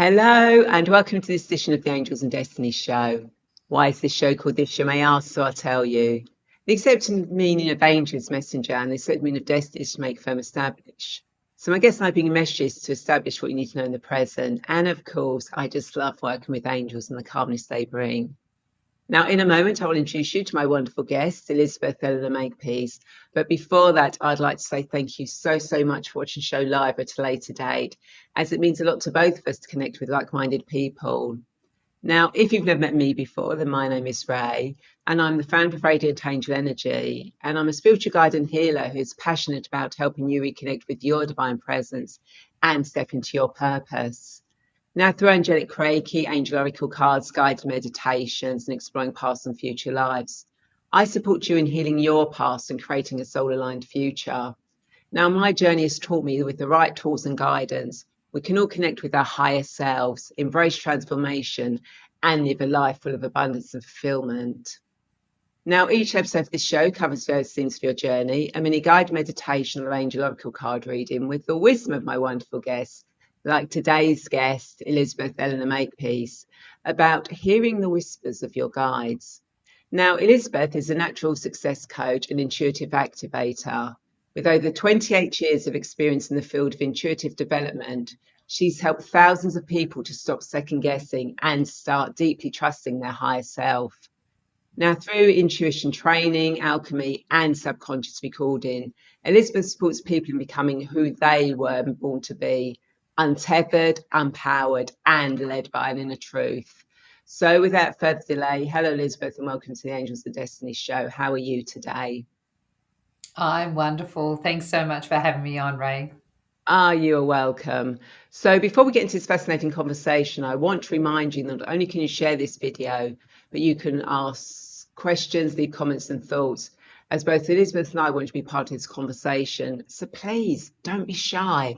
Hello, and welcome to this edition of the Angels and Destiny show. Why is this show called this? You may ask, so I'll tell you. The accepted meaning of angel is messenger, and the accepted meaning of destiny is to make firm establish. So my guess and I being messages to establish what you need to know in the present. And of course, I just love working with angels and the calmness they bring. Now, in a moment, I will introduce you to my wonderful guest, Elizabeth Makepeace. But before that, I'd like to say thank you so much for watching the show live at a later date, as it means a lot to both of us to connect with like-minded people. Now, if you've never met me before, then my name is Ray, and I'm the founder of Radiant Angel Energy, and I'm a spiritual guide and healer who's passionate about helping you reconnect with your divine presence and step into your purpose. Now, through angelic Reiki, angel oracle cards, guided meditations, and exploring past and future lives, I support you in healing your past and creating a soul-aligned future. Now, my journey has taught me that with the right tools and guidance, we can all connect with our higher selves, embrace transformation, and live a life full of abundance and fulfillment. Now, each episode of this show covers various themes for your journey, a mini guided meditation or angel oracle card reading with the wisdom of my wonderful guests, like today's guest, Elizabeth Makepeace, about hearing the whispers of your guides. Now, Elizabeth is a natural success coach and intuitive activator. With over 28 years of experience in the field of intuitive development, she's helped thousands of people to stop second guessing and start deeply trusting their higher self. Now, through intuition training, alchemy, and subconscious recording, Elizabeth supports people in becoming who they were born to be, untethered, empowered, and led by an inner truth. So, without further delay, hello, Elizabeth, and welcome to the Angels of Destiny show. How are you today? I'm wonderful. Thanks so much for having me on, Ray. You are welcome. So before we get into this fascinating conversation, I want to remind you that not only can you share this video, but you can ask questions, leave comments and thoughts, as both Elizabeth and I want to be part of this conversation. So please don't be shy.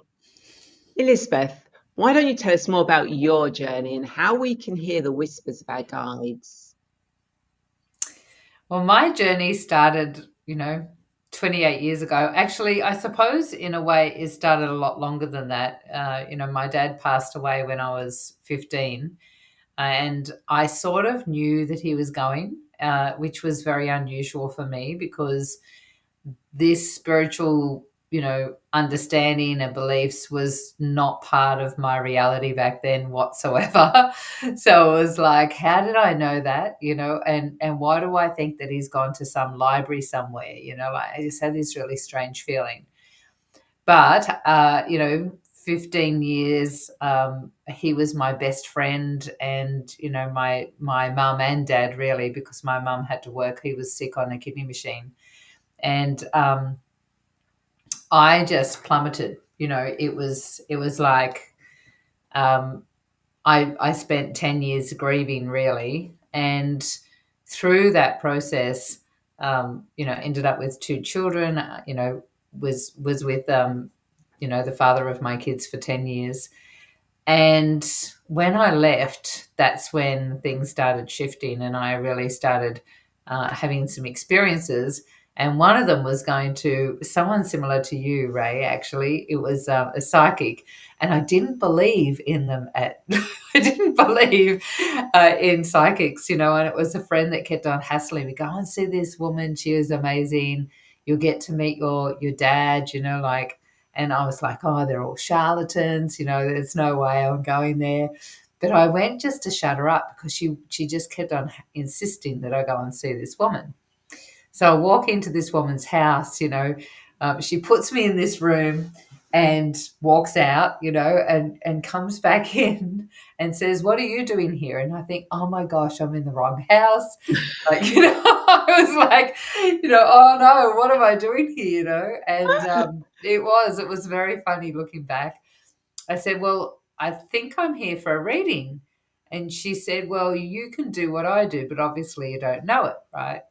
Elizabeth, why don't you tell us more about your journey and how we can hear the whispers of our guides? Well, my journey started, 28 years ago. Actually, I suppose in a way it started a lot longer than that. My dad passed away when I was 15, and I sort of knew that he was going, which was very unusual for me because this spiritual, understanding and beliefs was not part of my reality back then whatsoever. So it was like, how did I know that? And why do I think that he's gone to some library somewhere? Like I just had this really strange feeling. But 15 years, he was my best friend, and my mum and dad, really, because my mum had to work. He was sick on a kidney machine, and I just plummeted. It was like I spent 10 years grieving, really, and through that process, ended up with two children. Was with the father of my kids for 10 years. And when I left, that's when things started shifting, and I really started having some experiences. And one of them was going to someone similar to you, Ray. Actually, it was a psychic, and I didn't believe in them. I didn't believe in psychics, and it was a friend that kept on hassling me. Go and see this woman; she is amazing. You'll get to meet your dad. Like. And I was like, oh, they're all charlatans. There's no way I'm going there. But I went just to shut her up because she just kept on insisting that I go and see this woman. So I walk into this woman's house, she puts me in this room and walks out, and comes back in and says, what are you doing here? And I think, oh my gosh, I'm in the wrong house. Like, I was like, oh no, what am I doing here? And it was very funny looking back. I said, well, I think I'm here for a reading. And she said, well, you can do what I do, but obviously you don't know it, right?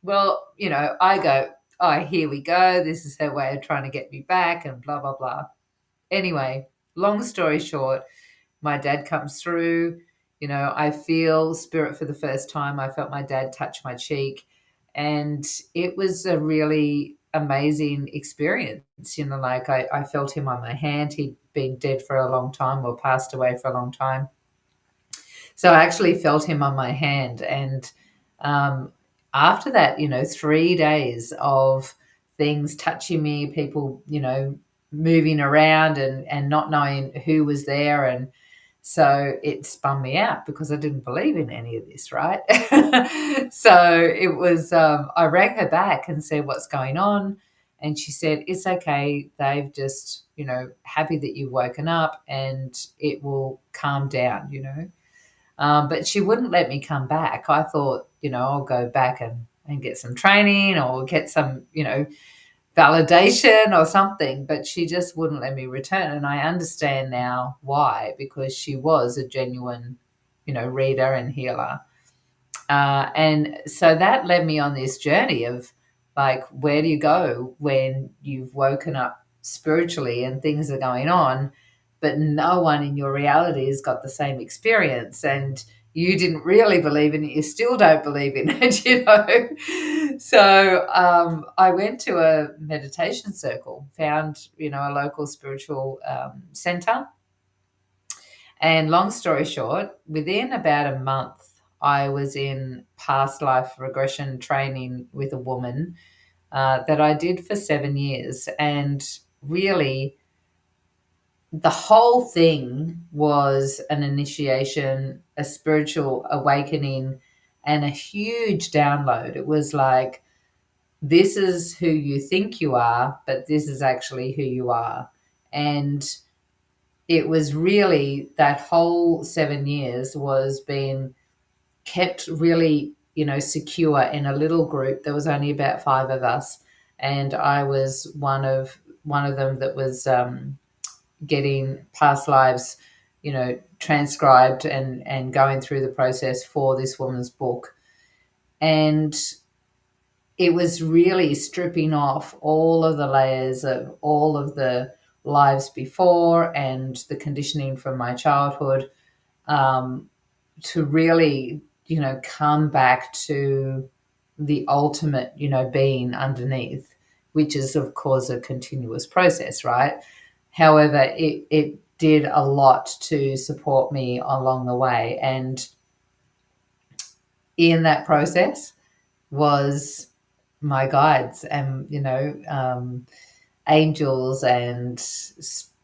Well, I go, oh, here we go. This is her way of trying to get me back and blah, blah, blah. Anyway, long story short, my dad comes through. I feel spirit for the first time. I felt my dad touch my cheek. And it was a really amazing experience. You know, like I felt him on my hand. He'd been dead for a long time or passed away for a long time. So I actually felt him on my hand. And after that, 3 days of things touching me, people, moving around and not knowing who was there. And so it spun me out because I didn't believe in any of this, right? So it was, I rang her back and said, what's going on? And she said, it's okay. They've just, happy that you've woken up and it will calm down. But she wouldn't let me come back. I thought, I'll go back and get some training or get some, validation or something, but she just wouldn't let me return. And I understand now why, because she was a genuine, reader and healer. And so that led me on this journey of like, where do you go when you've woken up spiritually and things are going on, but no one in your reality has got the same experience, and you didn't really believe in it, you still don't believe in it. So I went to a meditation circle, found, a local spiritual center. And long story short, within about a month, I was in past life regression training with a woman that I did for 7 years. And really, the whole thing was an initiation, a spiritual awakening, and a huge download. It was like, this is who you think you are, but this is actually who you are. And it was really, that whole 7 years was being kept really, secure in a little group. There was only about 5 of us, and I was one of them that was getting past lives, transcribed and going through the process for this woman's book. And it was really stripping off all of the layers of all of the lives before and the conditioning from my childhood, to really, come back to the ultimate, being underneath, which is, of course, a continuous process, right? However, it did a lot to support me along the way. And in that process was my guides and, angels, and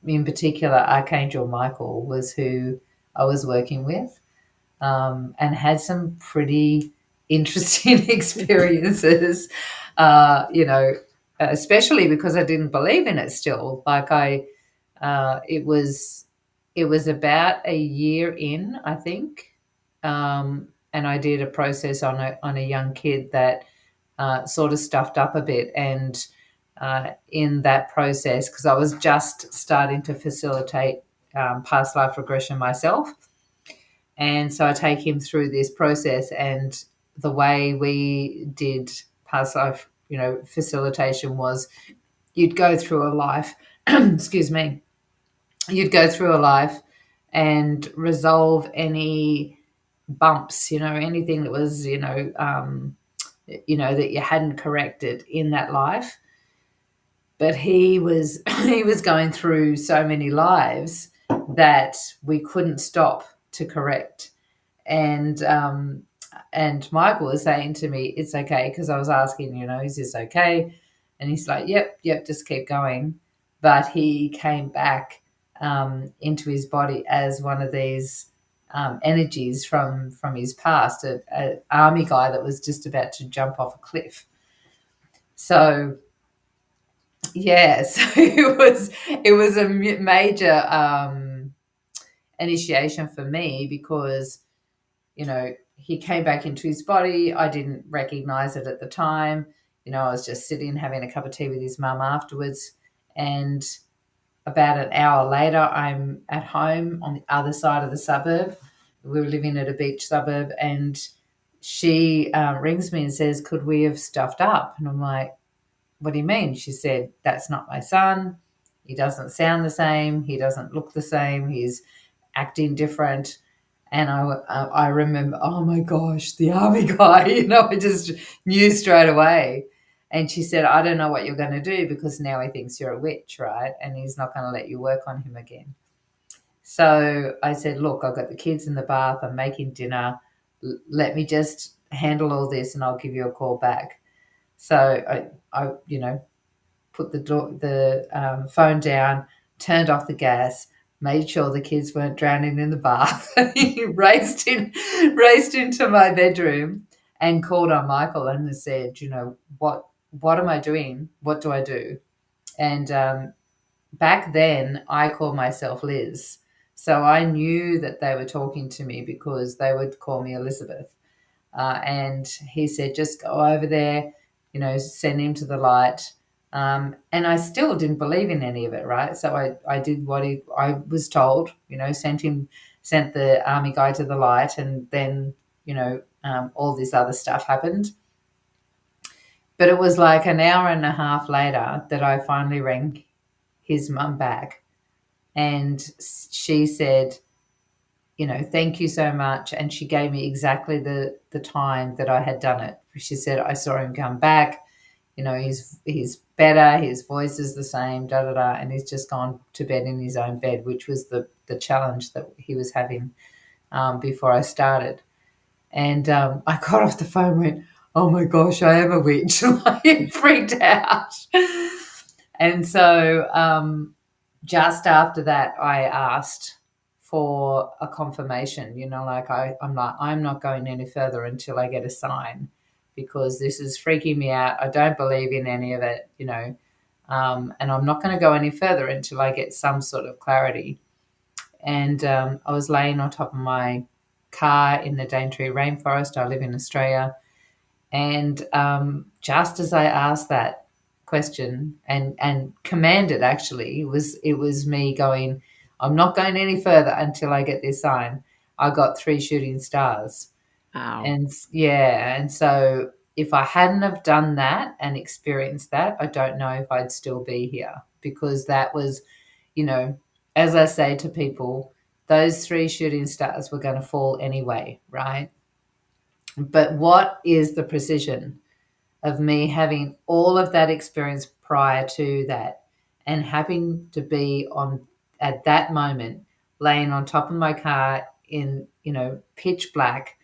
in particular, Archangel Michael was who I was working with, and had some pretty interesting experiences, especially because I didn't believe in it still. Like it was about a year in, I think, and I did a process on a young kid that sort of stuffed up a bit. And in that process, because I was just starting to facilitate past life regression myself, and so I take him through this process. And the way we did past life, facilitation was, you'd go through a life, excuse me, you'd go through a life and resolve any bumps, anything that was, that you hadn't corrected in that life. But he was he was going through so many lives that we couldn't stop to correct. And Michael was saying to me, it's okay, because I was asking, is this okay? And he's like, yep, just keep going. But he came back into his body as one of these energies from his past, an army guy that was just about to jump off a cliff. So yeah, so it was a major initiation for me, because he came back into his body. I didn't recognize it at the time. I was just sitting having a cup of tea with his mum afterwards, and about an hour later, I'm at home on the other side of the suburb. We were living at a beach suburb, and she rings me and says, could we have stuffed up? And I'm like, what do you mean? She said, that's not my son. He doesn't sound the same. He doesn't look the same. He's acting different. And I remember, oh my gosh, the army guy, I just knew straight away. And she said, I don't know what you're going to do because now he thinks you're a witch, right? And he's not going to let you work on him again. So I said, look, I've got the kids in the bath. I'm making dinner. Let me just handle all this and I'll give you a call back. So I put the phone down, turned off the gas, made sure the kids weren't drowning in the bath. He raced into my bedroom and called on Michael and said, what am I doing? What do I do? And back then, I called myself Liz. So I knew that they were talking to me because they would call me Elizabeth. And he said, just go over there, send him to the light. And I still didn't believe in any of it, right? So I did what I was told, sent the army guy to the light, and then, all this other stuff happened. But it was like an hour and a half later that I finally rang his mum back, and she said, thank you so much. And she gave me exactly the time that I had done it. She said, I saw him come back, he's better, his voice is the same, da da da, and he's just gone to bed in his own bed, which was the challenge that he was having before I started. And I got off the phone and went, oh my gosh, I am a witch. I freaked out. And so just after that, I asked for a confirmation, I'm not going any further until I get a sign, because this is freaking me out. I don't believe in any of it, and I'm not going to go any further until I get some sort of clarity. And I was laying on top of my car in the Daintree rainforest. I live in Australia. And just as I asked that question and commanded, actually, it was me going, I'm not going any further until I get this sign. I got 3 shooting stars. Wow. And so if I hadn't have done that and experienced that, I don't know if I'd still be here, because that was, as I say to people, those 3 shooting stars were going to fall anyway, right? But what is the precision of me having all of that experience prior to that and having to be at that moment, laying on top of my car in, pitch black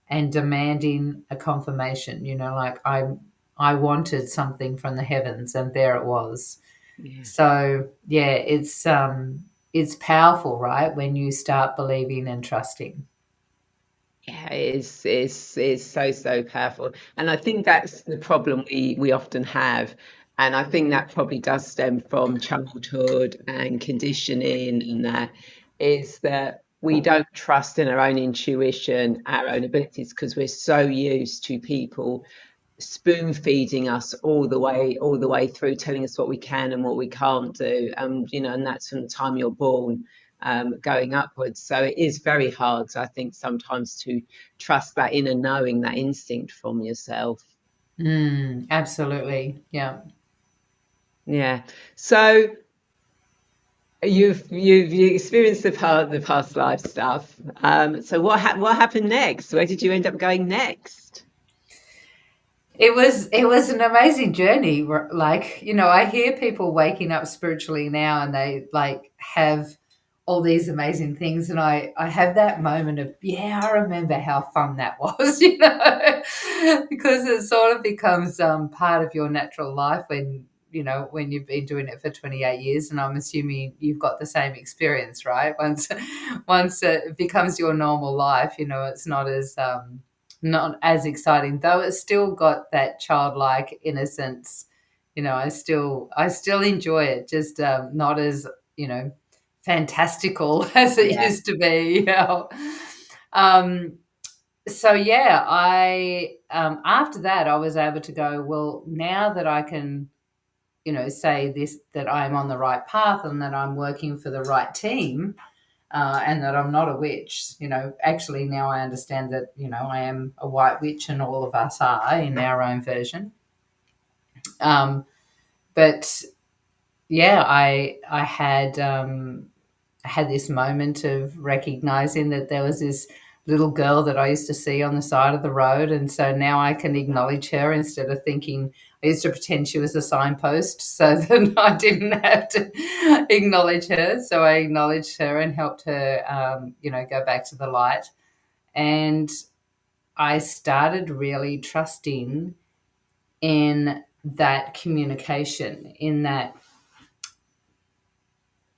and demanding a confirmation, like I wanted something from the heavens, and there it was. Yeah. So yeah, it's powerful, right? When you start believing and trusting. Yeah, it's so powerful. And I think that's the problem we often have. And I think that probably does stem from childhood and conditioning, and that is that we don't trust in our own intuition, our own abilities, because we're so used to people spoon feeding us all the way through, telling us what we can and what we can't do, and that's from the time you're born, going upwards. So it is very hard, I think, sometimes to trust that inner knowing, that instinct from yourself. Absolutely. Yeah. Yeah. So you experienced the past life stuff. So what happened next? Where did you end up going next? It was an amazing journey. Like, I hear people waking up spiritually now and they like have all these amazing things. And I have that moment of, yeah, I remember how fun that was, because it sort of becomes part of your natural life when you've been doing it for 28 years. And I'm assuming you've got the same experience, right? Once it becomes your normal life, it's not as exciting, though it's still got that childlike innocence. I still enjoy it, just not as, fantastical as it Yeah. used to be. Um, so yeah, I after that I was able to go, well, now that I can, say this, that I'm on the right path and that I'm working for the right team, and that I'm not a witch. Actually now I understand that, I am a white witch, and all of us are in our own version. But yeah, I had this moment of recognizing that there was this little girl that I used to see on the side of the road. And so now I can acknowledge her instead of thinking, I used to pretend she was a signpost so that I didn't have to acknowledge her. So I acknowledged her and helped her, go back to the light. And I started really trusting in that communication, in that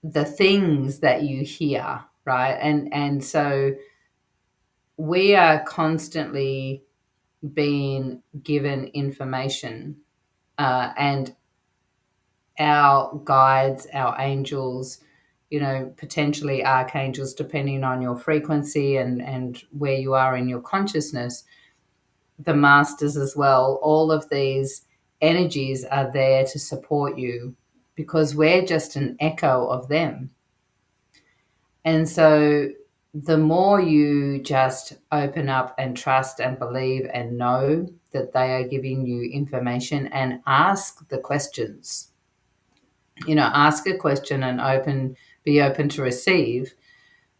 the things that you hear, right? And so we are constantly being given information, and our guides, our angels, potentially archangels, depending on your frequency and where you are in your consciousness, the masters as well, all of these energies are there to support you because we're just an echo of them. And so the more you just open up and trust and believe and know that they are giving you information and ask the questions, ask a question and be open to receive,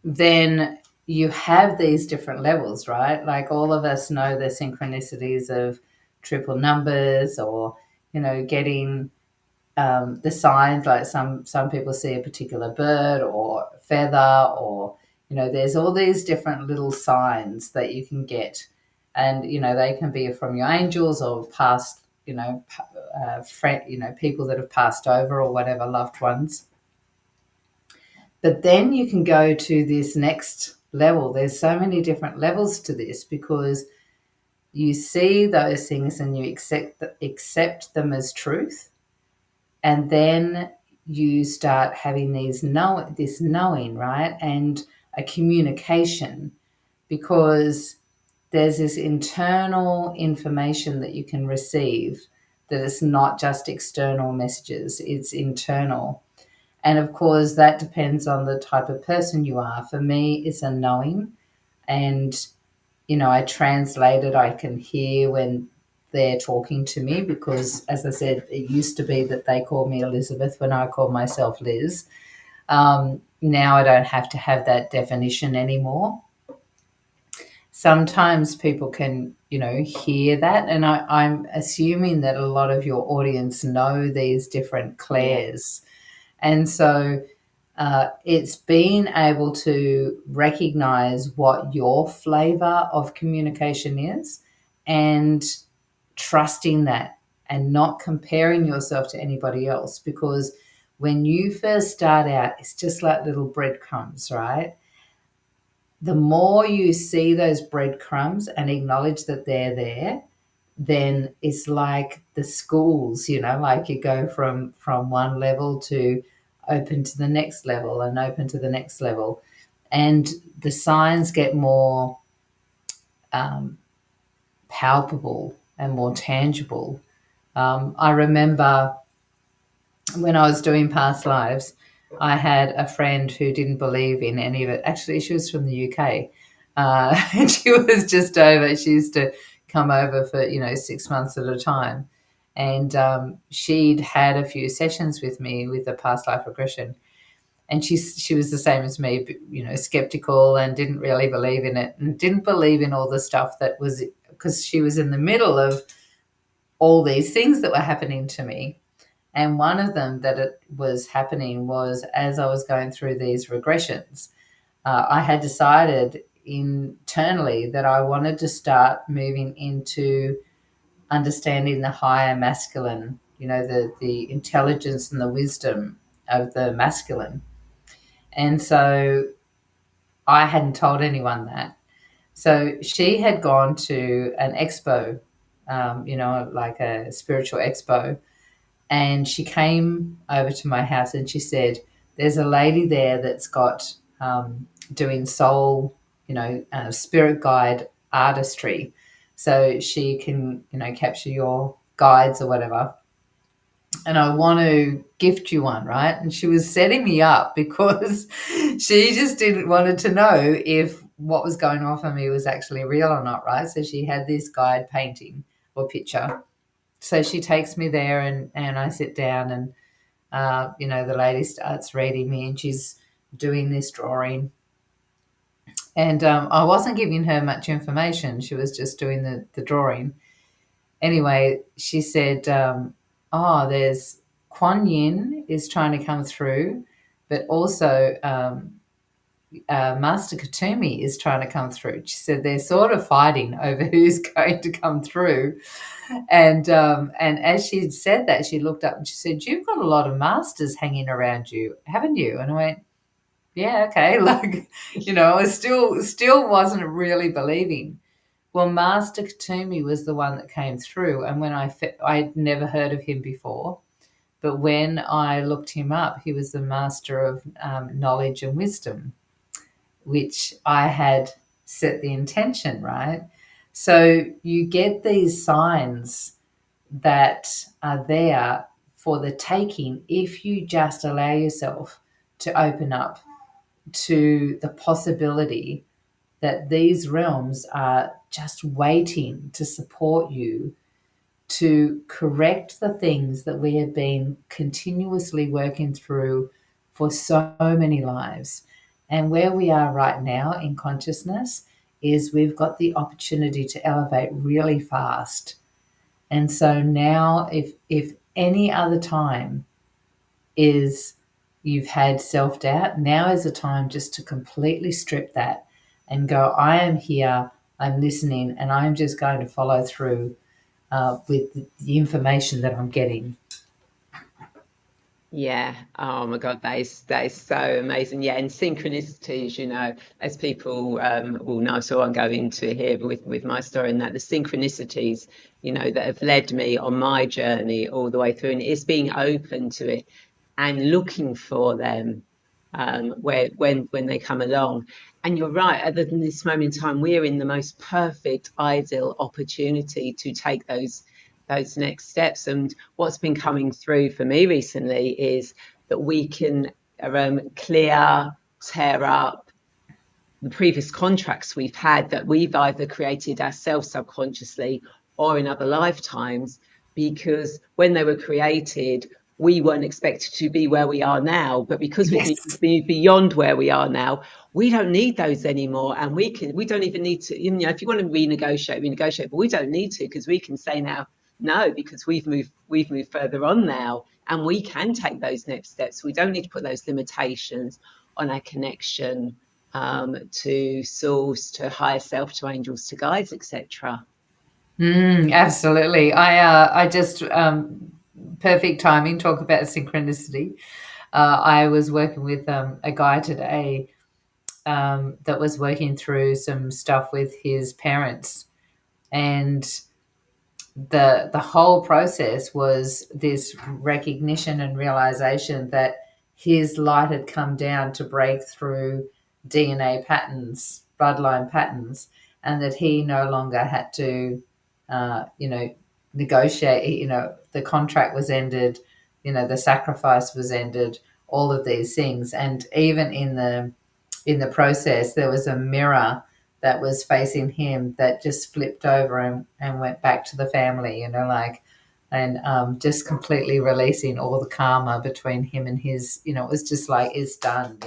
then you have these different levels, right? Like all of us know the synchronicities of triple numbers, or, getting the signs, like some people see a particular bird or feather, or there's all these different little signs that you can get, and they can be from your angels or past people that have passed over or whatever, loved ones. But then you can go to this next level. There's so many different levels to this because you see those things and you accept them as truth. And then you start having this knowing, right? And a communication, because there's this internal information that you can receive that is not just external messages, it's internal. And of course, that depends on the type of person you are. For me, it's a knowing. And, I translate it. I can hear when they're talking to me because, as I said, it used to be that they called me Elizabeth when I called myself Liz. Now I don't have to have that definition anymore. Sometimes people can, hear that. And I'm assuming that a lot of your audience know these different clairs. And so it's being able to recognize what your flavor of communication is and trusting that and not comparing yourself to anybody else. Because when you first start out, it's just like little breadcrumbs, right? The more you see those breadcrumbs and acknowledge that they're there, then it's like the schools, like you go from one level to open to the next level and open to the next level. And the signs get more palpable and more tangible. I remember when I was doing past lives, I had a friend who didn't believe in any of it. Actually, she was from the UK. And she was just over. She used to come over for, 6 months at a time. And she'd had a few sessions with me with the past life regression. And she was the same as me, skeptical and didn't really believe in it and didn't believe in all the stuff that was, because she was in the middle of all these things that were happening to me. And one of them that it was happening was as I was going through these regressions, I had decided internally that I wanted to start moving into understanding the higher masculine, the intelligence and the wisdom of the masculine. And so I hadn't told anyone that. So she had gone to an expo, like a spiritual expo, and she came over to my house and she said, there's a lady there that's got doing soul, spirit guide artistry. So she can, capture your guides or whatever. And I want to gift you one, right? And she was setting me up because she just didn't wanted to know if what was going on for me was actually real or not, right? So she had this guide painting or picture. So she takes me there and I sit down and, the lady starts reading me and she's doing this drawing. And I wasn't giving her much information. She was just doing the drawing. Anyway, she said, oh, there's Kuan Yin is trying to come through, but also Master Katumi is trying to come through. She said they're sort of fighting over who's going to come through. And as she said that, she looked up and she said, "You've got a lot of masters hanging around you, haven't you?" And I went, "Yeah, okay." Like, I still wasn't really believing. Well, Master Katumi was the one that came through, and when I'd never heard of him before, but when I looked him up, he was the master of knowledge and wisdom, which I had set the intention, right? So you get these signs that are there for the taking if you just allow yourself to open up to the possibility that these realms are just waiting to support you to correct the things that we have been continuously working through for so many lives. And where we are right now in consciousness is we've got the opportunity to elevate really fast. And so now, if any other time is you've had self-doubt, now is a time just to completely strip that and go, I am here, I'm listening, and I'm just going to follow through with the information that I'm getting. Yeah. Oh my God, that is so amazing. Yeah, and synchronicities, as people will know, so I won't go into it here, but with my story and that, the synchronicities, that have led me on my journey all the way through, and it's being open to it and looking for them where when they come along. And you're right, other than this moment in time, we're in the most perfect, ideal opportunity to take those next steps. And what's been coming through for me recently is that we can clear, tear up the previous contracts we've had that we've either created ourselves subconsciously or in other lifetimes, because when they were created, we weren't expected to be where we are now, but because we've Yes. moved beyond where we are now, we don't need those anymore. And we don't even need to, if you want to renegotiate, but we don't need to, because we can say now no, because we've moved further on now, and we can take those next steps. We don't need to put those limitations on our connection to source, to higher self, to angels, to guides, etc. Absolutely. I just perfect timing. Talk about synchronicity. I was working with a guy today that was working through some stuff with his parents, and the whole process was this recognition and realization that his light had come down to break through DNA patterns, bloodline patterns, and that he no longer had to, negotiate. The contract was ended, the sacrifice was ended, all of these things, and even in the process, there was a mirror that was facing him that just flipped over and went back to the family, and just completely releasing all the karma between him and his, it was just like, it's done.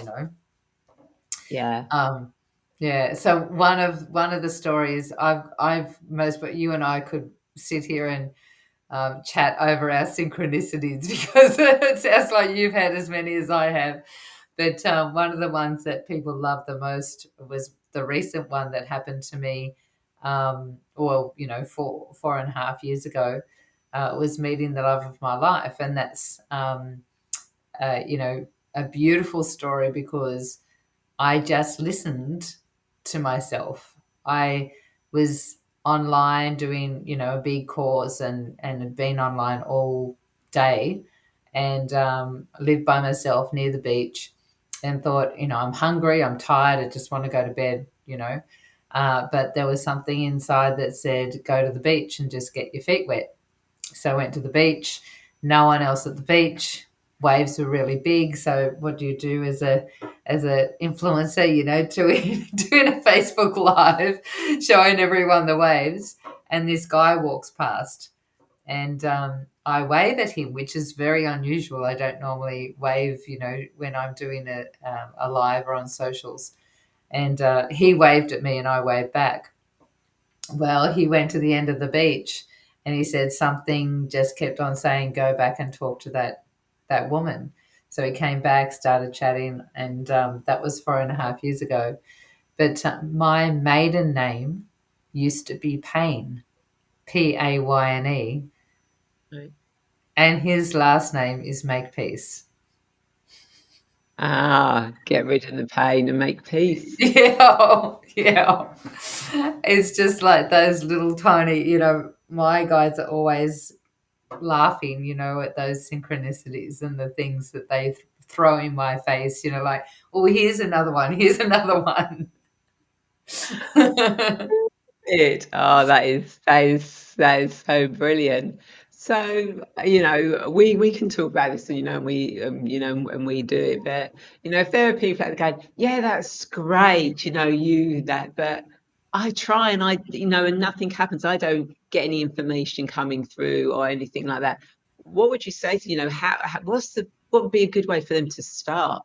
Yeah. Yeah. So one of the stories I've most, but you and I could sit here and chat over our synchronicities because it sounds like you've had as many as I have. But one of the ones that people love the most was the recent one that happened to me, 4.5 years ago, was meeting the love of my life. And that's, a beautiful story because I just listened to myself. I was online doing, a big course and had been online all day and lived by myself near the beach and thought, I'm hungry, I'm tired, I just want to go to bed. But there was something inside that said, go to the beach and just get your feet wet. So I went to the beach, no one else at the beach. Waves were really big. So what do you do as a influencer, doing a Facebook Live, showing everyone the waves, and this guy walks past, and I wave at him, which is very unusual. I don't normally wave, when I'm doing a live or on socials. And he waved at me and I waved back. Well, he went to the end of the beach and he said something just kept on saying, go back and talk to that woman. So he came back, started chatting, and that was 4.5 years ago. But my maiden name used to be Payne, Payne, Right. and his last name is Makepeace. Ah, get rid of the pain and make peace. Yeah, yeah. It's just like those little tiny, my guides are always laughing, at those synchronicities and the things that they throw in my face, like, oh, here's another one, here's another one. It. Oh, that is so brilliant. So, we can talk about this, and and we do it. But if there are people that go, yeah, that's great, but I try and and nothing happens. I don't get any information coming through or anything like that. What would you say to, what would be a good way for them to start?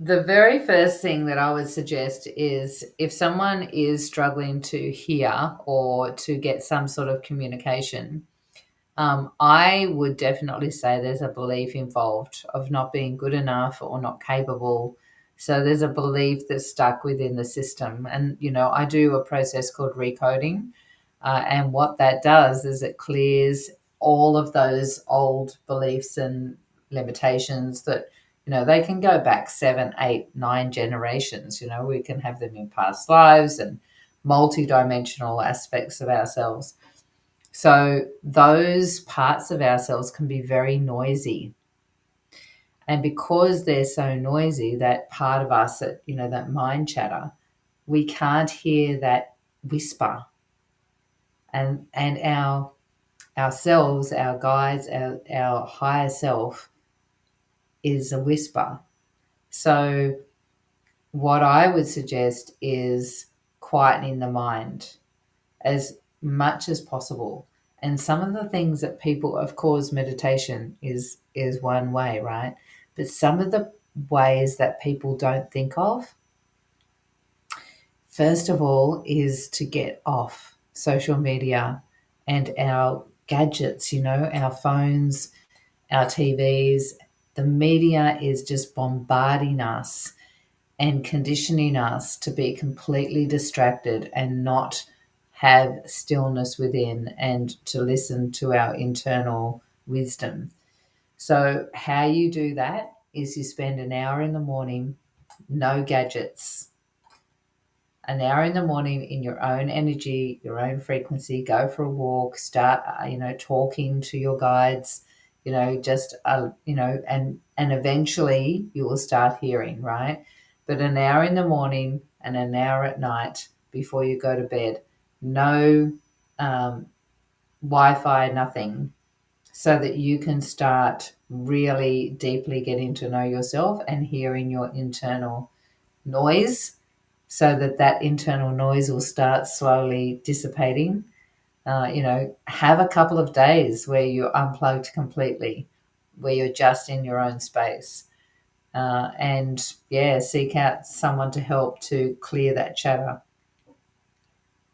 The very first thing that I would suggest is if someone is struggling to hear or to get some sort of communication, I would definitely say there's a belief involved of not being good enough or not capable. So there's a belief that's stuck within the system. And, I do a process called recoding. And what that does is it clears all of those old beliefs and limitations that, they can go back 7, 8, 9 generations. We can have them in past lives and multidimensional aspects of ourselves. So those parts of ourselves can be very noisy. And because they're so noisy, that part of us that, that mind chatter, we can't hear that whisper. And ourselves, our guides, our higher self is a whisper. So what I would suggest is quietening the mind as much as possible. And some of the things that people, of course, meditation is one way, right? But some of the ways that people don't think of, first of all, is to get off social media and our gadgets, our phones, our TVs. The media is just bombarding us and conditioning us to be completely distracted and not have stillness within and to listen to our internal wisdom. So, how you do that is you spend an hour in the morning, no gadgets, an hour in the morning in your own energy, your own frequency, go for a walk, start, talking to your guides, and eventually you will start hearing, right? But an hour in the morning and an hour at night before you go to bed, no Wi-Fi, nothing, so that you can start really deeply getting to know yourself and hearing your internal noise, so that internal noise will start slowly dissipating. Have a couple of days where you're unplugged completely, where you're just in your own space. And yeah, seek out someone to help to clear that chatter.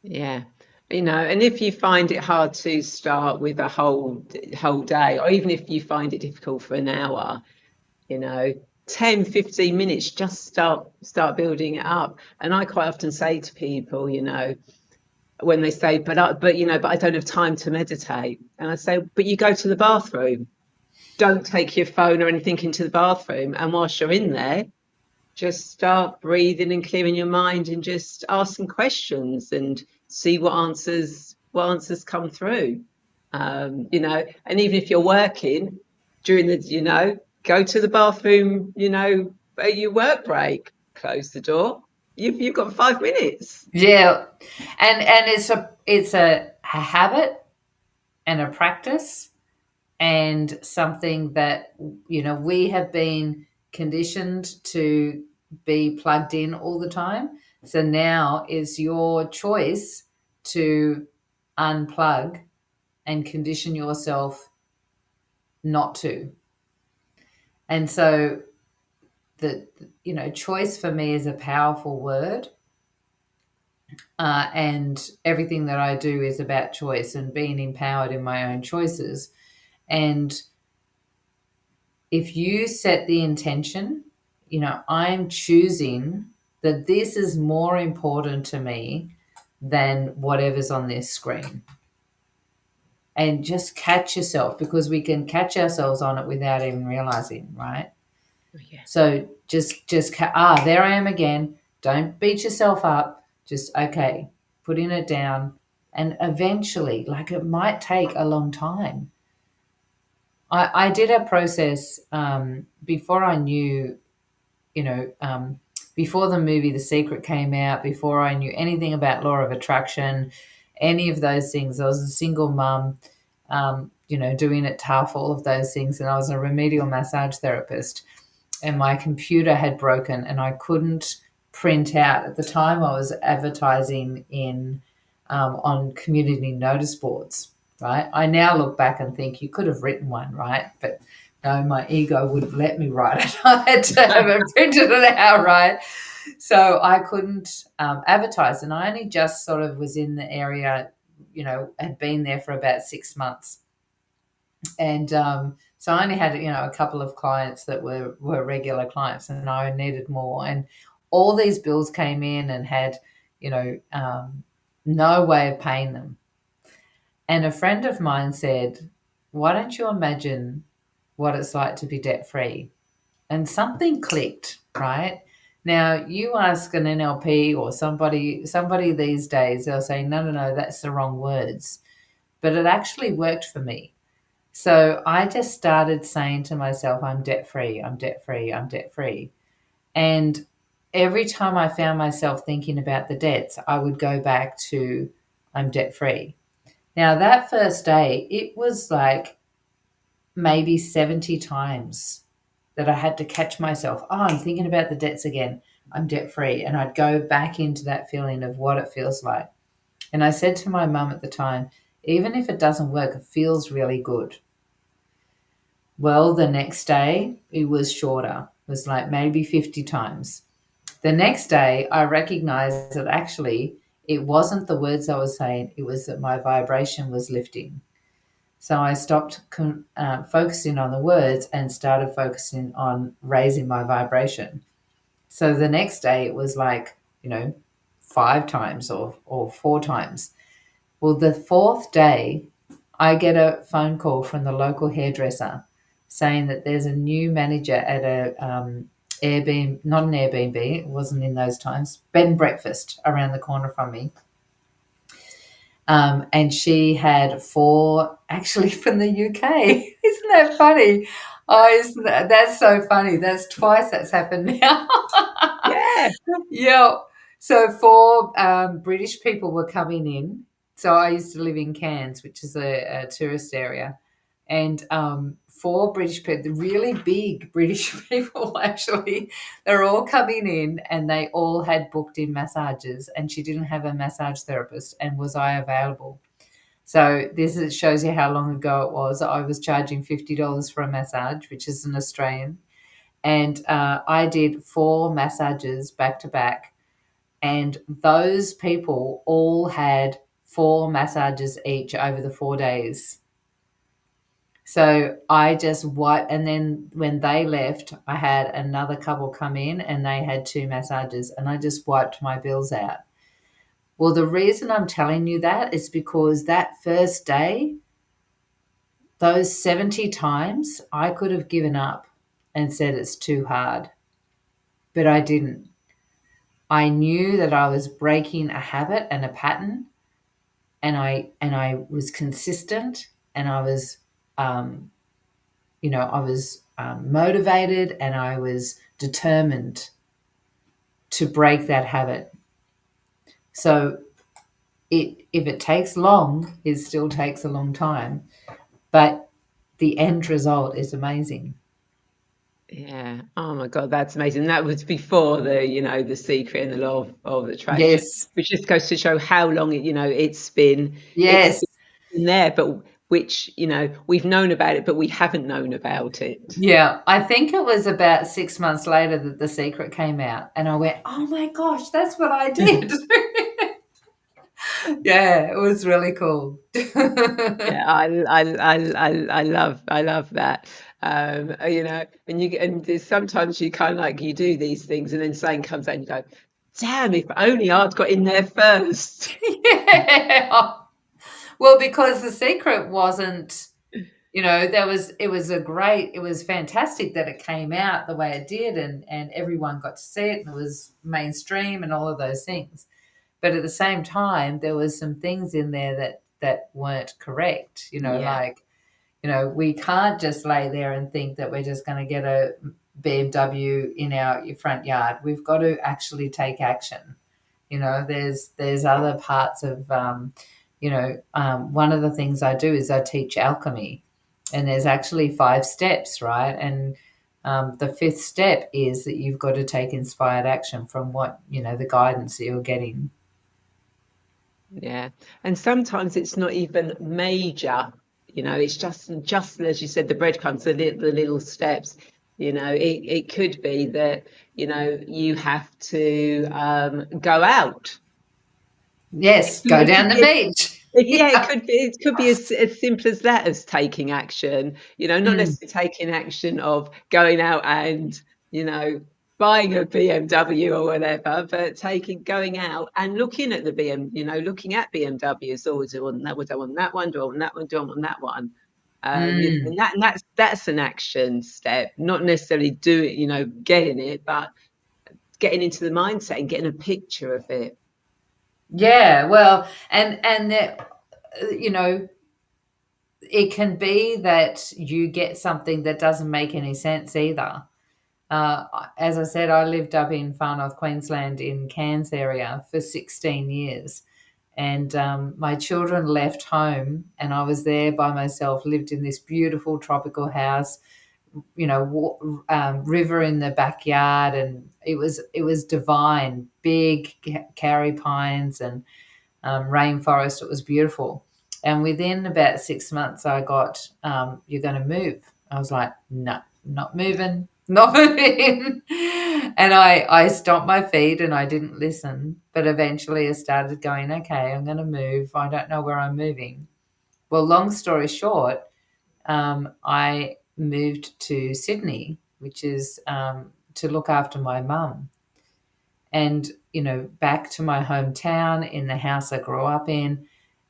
Yeah. And if you find it hard to start with a whole day, or even if you find it difficult for an hour, you know, 10, 15 minutes, just start building it up. And I quite often say to people, when they say, but I don't have time to meditate. And I say, but you go to the bathroom. Don't take your phone or anything into the bathroom. And whilst you're in there, just start breathing and clearing your mind and just asking questions and see what answers come through. And even if you're working during go to the bathroom, at your work break, close the door. You've got 5 minutes. Yeah, and it's a habit and a practice and something that we have been conditioned to be plugged in all the time. So now is your choice to unplug and condition yourself not to. And so that, you know, choice for me is a powerful word. And everything that I do is about choice and being empowered in my own choices. And if you set the intention, you know, I'm choosing that this is more important to me than whatever's on this screen. And just catch yourself, because we can catch ourselves on it without even realizing, right? Oh, yeah. So there I am again. Don't beat yourself up. Just, okay, putting it down. And eventually, like, it might take a long time. I did a process before I knew, you know, before the movie The Secret came out, before I knew anything about law of attraction, any of those things. I was a single mum, you know, doing it tough, all of those things. And I was a remedial massage therapist. And my computer had broken and I couldn't print out. At the time, I was advertising in on community notice boards, right? I now look back and think you could have written one, right? But no, my ego wouldn't let me write it. I had to have it printed it out, right? So I couldn't advertise. And I only just sort of was in the area, you know, had been there for about 6 months. And so I only had, you know, a couple of clients that were regular clients, and I needed more. And all these bills came in and had, you know, no way of paying them. And a friend of mine said, why don't you imagine what it's like to be debt free? And something clicked, right? Now, you ask an NLP or somebody these days, they'll say, no, that's the wrong words. But it actually worked for me. So I just started saying to myself, I'm debt free, I'm debt free, I'm debt free. And every time I found myself thinking about the debts, I would go back to, I'm debt free. Now, that first day, it was like maybe 70 times that I had to catch myself. Oh, I'm thinking about the debts again. I'm debt free. And I'd go back into that feeling of what it feels like. And I said to my mum at the time, even if it doesn't work, it feels really good. Well, the next day, it was shorter. It was like maybe 50 times. The next day, I recognized that actually it wasn't the words I was saying, it was that my vibration was lifting. So I stopped focusing on the words and started focusing on raising my vibration. So the next day, it was like, you know, 5 times or 4 times. Well, the fourth day, I get a phone call from the local hairdresser saying that there's a new manager at a Airbnb, not an Airbnb, it wasn't in those times, bed and breakfast around the corner from me. And she had 4, actually from the UK. Isn't that funny? Oh, that's so funny. That's twice that's happened now. Yeah. Yeah. So 4 British people were coming in. So I used to live in Cairns, which is a tourist area. And 4 British people, the really big British people, actually, they're all coming in and they all had booked in massages, and she didn't have a massage therapist, and was I available? So shows you how long ago it was. I was charging $50 for a massage, which is an Australian. And I did 4 massages back to back. And those people all had 4 massages each over the 4 days. So I just and then when they left, I had another couple come in and they had 2 massages, and I just wiped my bills out. Well, the reason I'm telling you that is because that first day, those 70 times, I could have given up and said it's too hard, but I didn't. I knew that I was breaking a habit and a pattern, and I was consistent, and I was motivated, and I was determined to break that habit. So if it takes long, it still takes a long time, but the end result is amazing. Yeah. Oh my God, that's amazing. That was before the secret and the law of attraction, Yes. which just goes to show how long it's been Yes. there. But which, you know, we've known about it, but we haven't known about it. Yeah, I think it was about 6 months later that The Secret came out, and I went, "Oh my gosh, that's what I did." Yeah, it was really cool. Yeah, I love that. You know, and there's sometimes you kind of like you do these things, and then something comes out and you go, "Damn! If only I'd got in there first." Yeah. Well, because The Secret wasn't, it was fantastic that it came out the way it did, and everyone got to see it, and it was mainstream and all of those things. But at the same time, there was some things in there that weren't correct, Yeah, like, we can't just lay there and think that we're just going to get a BMW in our front yard. We've got to actually take action. There's other parts of, one of the things I do is I teach alchemy, and there's actually 5 steps, right? And the fifth step is that you've got to take inspired action from what, the guidance that you're getting. yeah. And sometimes it's not even major, you know, it's just as you said, the breadcrumbs, the little steps. You know, it could be that, you know, you have to go out. Yes, go It could down the be beach. yeah, Yeah. it could be as simple as that, as taking action. You know, not Mm, necessarily taking action of going out and, you know, buying a BMW or whatever, but going out and looking at the you know, looking at BMWs. Oh, do I want that? Would I want that one? Do I want that one? Do I want that one? You know, mm. and that's an action step, not necessarily do it, you know, getting it, but getting into the mindset and getting a picture of it. Yeah, well, and that, you know, it can be that you get something that doesn't make any sense either. As I said, I lived up in far north Queensland in Cairns area for 16 years. And my children left home, and I was there by myself, lived in this beautiful tropical house, river in the backyard, and it was divine, big karri pines and rainforest. It was beautiful. And within about 6 months, I got, "You're going to move." I was like, "No, not moving, not moving." And I stomped my feet and I didn't listen. But eventually I started going, "Okay, I'm going to move. I don't know where I'm moving." Well, long story short, I moved to Sydney, which is to look after my mum. And, back to my hometown in the house I grew up in,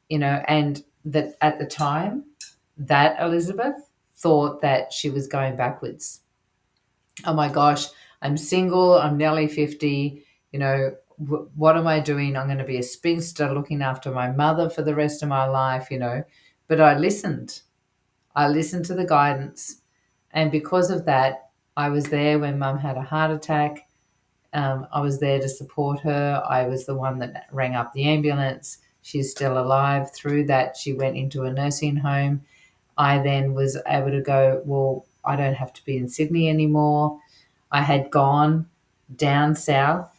and that at the time, that Elizabeth thought that she was going backwards. Oh my gosh, I'm single, I'm nearly 50, what am I doing? I'm going to be a spinster looking after my mother for the rest of my life, But I listened. I listened to the guidance. And because of that, I was there when mum had a heart attack. I was there to support her. I was the one that rang up the ambulance. She's still alive. Through that, she went into a nursing home. I then was able to go, well, I don't have to be in Sydney anymore. I had gone down south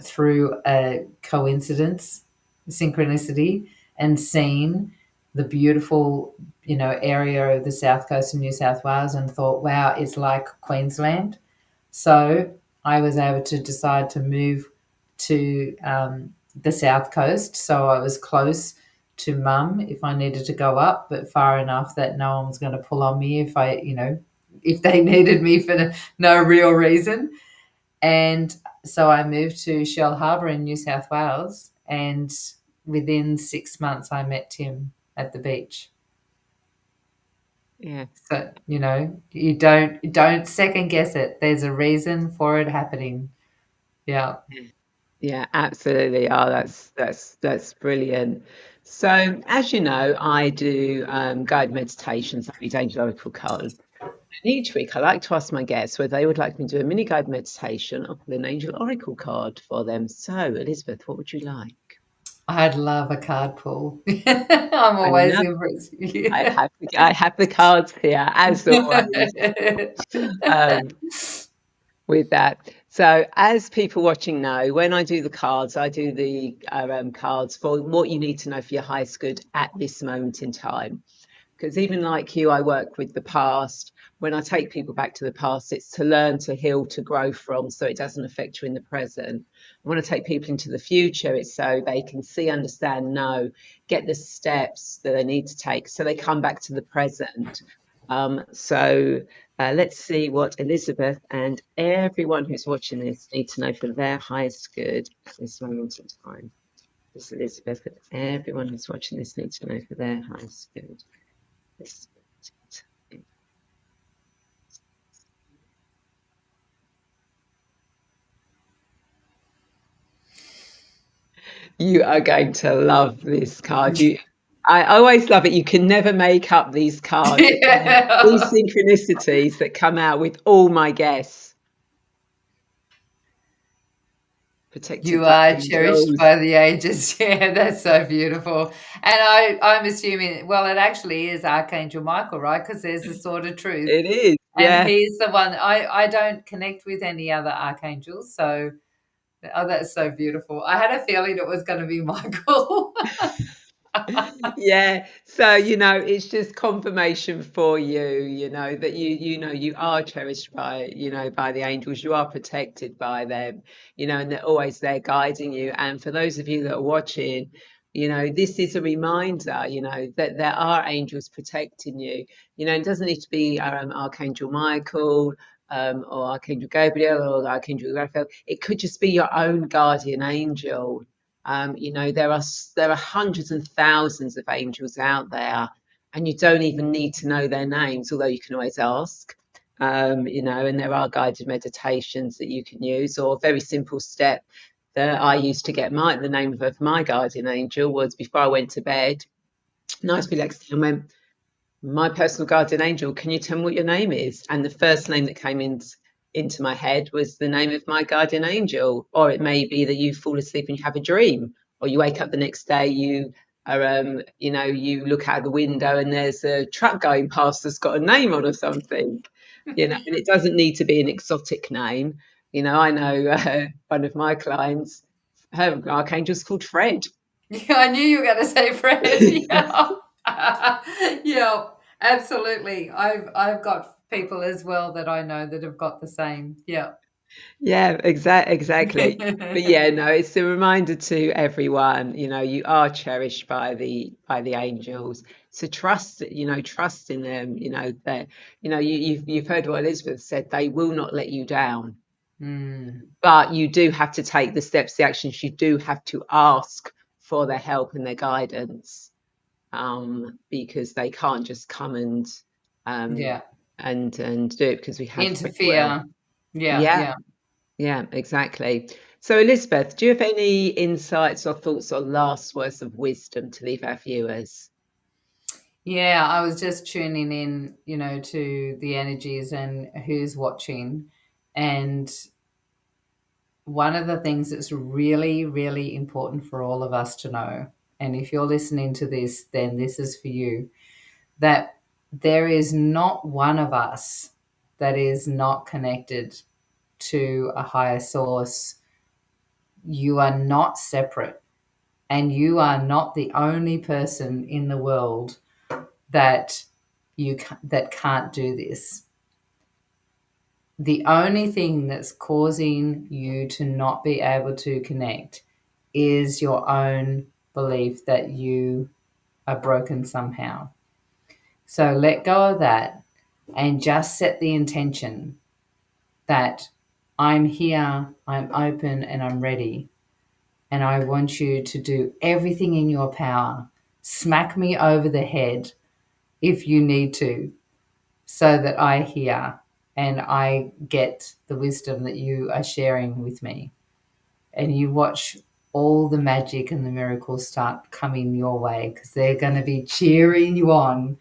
through a coincidence, synchronicity, and seen the beautiful, area of the south coast of New South Wales and thought, wow, it's like Queensland. So I was able to decide to move to the south coast. So I was close to mum if I needed to go up, but far enough that no one was going to pull on me if they needed me for no real reason. And so I moved to Shell Harbour in New South Wales, and within 6 months I met Tim at the beach. Yeah. So, you don't second guess it. There's a reason for it happening. Yeah. Yeah, absolutely. Oh, that's brilliant. So, as you know, I do guided meditations, I read angel oracle cards. And each week, I like to ask my guests whether they would like me to do a mini guided meditation or pull an angel oracle card for them. So, Elizabeth, what would you like? I'd love a card pull. I'm I always know in for it. I have the cards here, as always, um, with that. So, as people watching know, when I do the cards, I do the cards for what you need to know for your highest good at this moment in time. Because even like you, I work with the past. When I take people back to the past, it's to learn, to heal, to grow from, so it doesn't affect you in the present. When I take people into the future, it's so they can see, understand, know, get the steps that they need to take, so they come back to the present. Let's see what Elizabeth and everyone who's watching this need to know for their highest good at this moment in time. This Elizabeth and everyone who's watching this needs to know for their highest good. This You are going to love this card. I always love it. You can never make up these cards. These Yeah. synchronicities that come out with all my guests. Protected You by are cherished angels. by the ages. Yeah, that's so beautiful. And I'm assuming, well, it actually is Archangel Michael, right? Because there's the sword of truth. It is, And yeah. he's the one I don't connect with any other archangels. So, oh, that's so beautiful. I had a feeling it was going to be Michael. Yeah, so it's just confirmation for you, that you are cherished by, by the angels. You are protected by them, and they're always there guiding you. And for those of you that are watching, this is a reminder, that there are angels protecting you. It doesn't need to be Archangel Michael, or Archangel Gabriel or Archangel Raphael. It could just be your own guardian angel. There are hundreds and thousands of angels out there, and you don't even need to know their names, although you can always ask. And there are guided meditations that you can use, or a very simple step that I used to get the name of my guardian angel was before I went to bed. Nice relaxing, and went, my personal guardian angel, can you tell me what your name is? And the first name that came into my head was the name of my guardian angel. Or it may be that you fall asleep and you have a dream, or you wake up the next day, you look out the window and there's a truck going past that's got a name on or something, and it doesn't need to be an exotic name. I know one of my clients, her archangel's called Fred. Yeah, I knew you were going to say Fred. Yeah. Yeah, absolutely. I've got people as well that I know that have got the same. Yeah. Yeah, exactly. But yeah, no, it's a reminder to everyone, you are cherished by the angels. So trust in them, that you've heard what Elizabeth said, they will not let you down. Mm, But you do have to take the steps, the actions, you do have to ask for their help and their guidance. Because they can't just come um yeah. and do it, because we have free will. Interfere. Yeah, Yeah. yeah. Yeah, exactly. So, Elizabeth, do you have any insights or thoughts or last words of wisdom to leave our viewers? Yeah, I was just tuning in, to the energies and who's watching. And one of the things that's really, really important for all of us to know, and if you're listening to this, then this is for you, that there is not one of us that is not connected to a higher source. You are not separate, and you are not the only person in the world that that can't do this. The only thing that's causing you to not be able to connect is your own belief that you are broken somehow. So let go of that and just set the intention that I'm here, I'm open, and I'm ready. And I want you to do everything in your power. Smack me over the head if you need to, so that I hear and I get the wisdom that you are sharing with me. And you watch all the magic and the miracles start coming your way, because they're going to be cheering you on,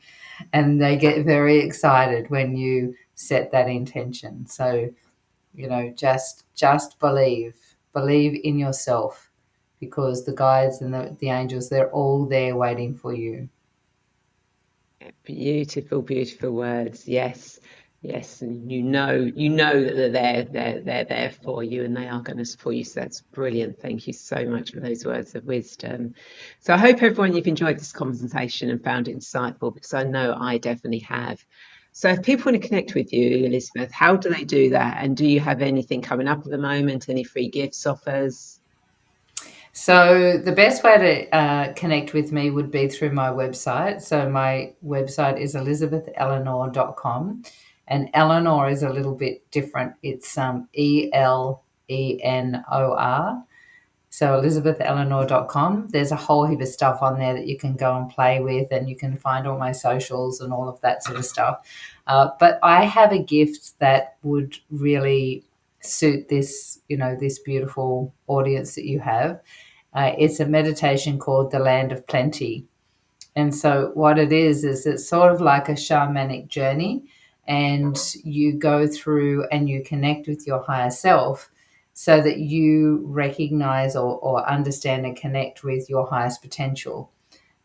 and they get very excited when you set that intention. So, just believe in yourself, because the guides and the angels, they're all there waiting for you. Beautiful, beautiful words. Yes. Yes, and you know that they're there for you, and they are going to support you. So that's brilliant. Thank you so much for those words of wisdom. So I hope everyone you've enjoyed this conversation and found it insightful, because I know I definitely have. So if people want to connect with you, Elizabeth, how do they do that? And do you have anything coming up at the moment? Any free gifts, offers? So the best way to connect with me would be through my website. So my website is elizabetheleanor.com, and Eleanor is a little bit different. It's Elenor. So elizabetheleanor.com. There's a whole heap of stuff on there that you can go and play with, and you can find all my socials and all of that sort of stuff. But I have a gift that would really suit this, this beautiful audience that you have. It's a meditation called the Land of Plenty. And so what it is it's sort of like a shamanic journey, and you go through and you connect with your higher self so that you recognize or understand and connect with your highest potential.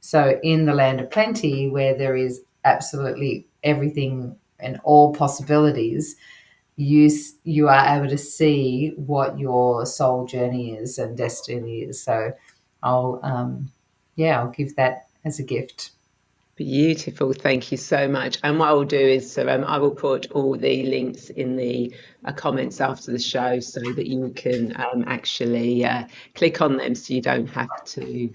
So in the land of plenty, where there is absolutely everything and all possibilities, you are able to see what your soul journey is and destiny is. So I'll give that as a gift. Beautiful, thank you so much. And what I'll do is I will put all the links in the comments after the show, so that you can actually click on them, so you don't have to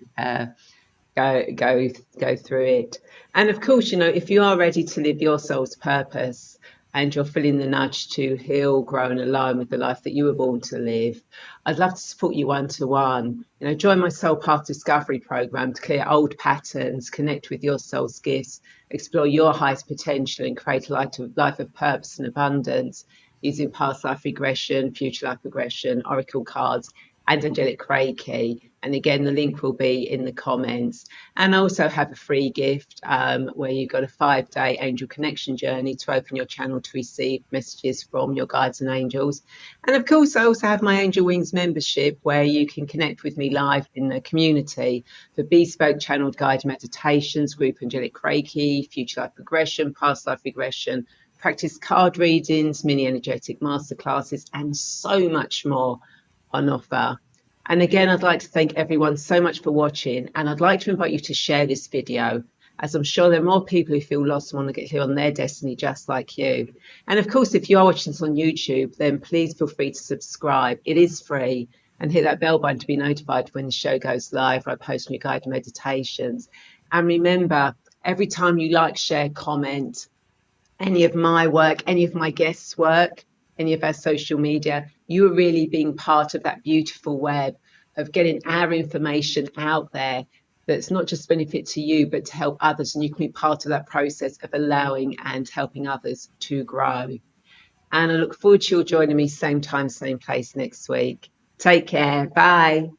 go through it. And of course, if you are ready to live your soul's purpose, and you're feeling the nudge to heal, grow, and align with the life that you were born to live, I'd love to support you one-to-one. Join my Soul Path Discovery program to clear old patterns, connect with your soul's gifts, explore your highest potential, and create a life of purpose and abundance using past life regression, future life regression, oracle cards, and angelic Reiki. And again, the link will be in the comments. And I also have a free gift where you've got a 5-day angel connection journey to open your channel to receive messages from your guides and angels. And of course, I also have my Angel Wings membership, where you can connect with me live in the community for bespoke channeled guided meditations, group angelic Reiki, future life regression, past life regression, practice card readings, mini energetic masterclasses, and so much more on offer. And again, I'd like to thank everyone so much for watching, and I'd like to invite you to share this video, as I'm sure there are more people who feel lost and want to get clear on their destiny just like you. And of course, if you are watching this on YouTube, then please feel free to subscribe. It is free, and hit that bell button to be notified when the show goes live, or I post new guided meditations. And remember, every time you like, share, comment any of my work, any of my guests' work, any of our social media, you are really being part of that beautiful web of getting our information out there, that's not just benefit to you, but to help others. And you can be part of that process of allowing and helping others to grow. And I look forward to you joining me same time, same place next week. Take care. Bye.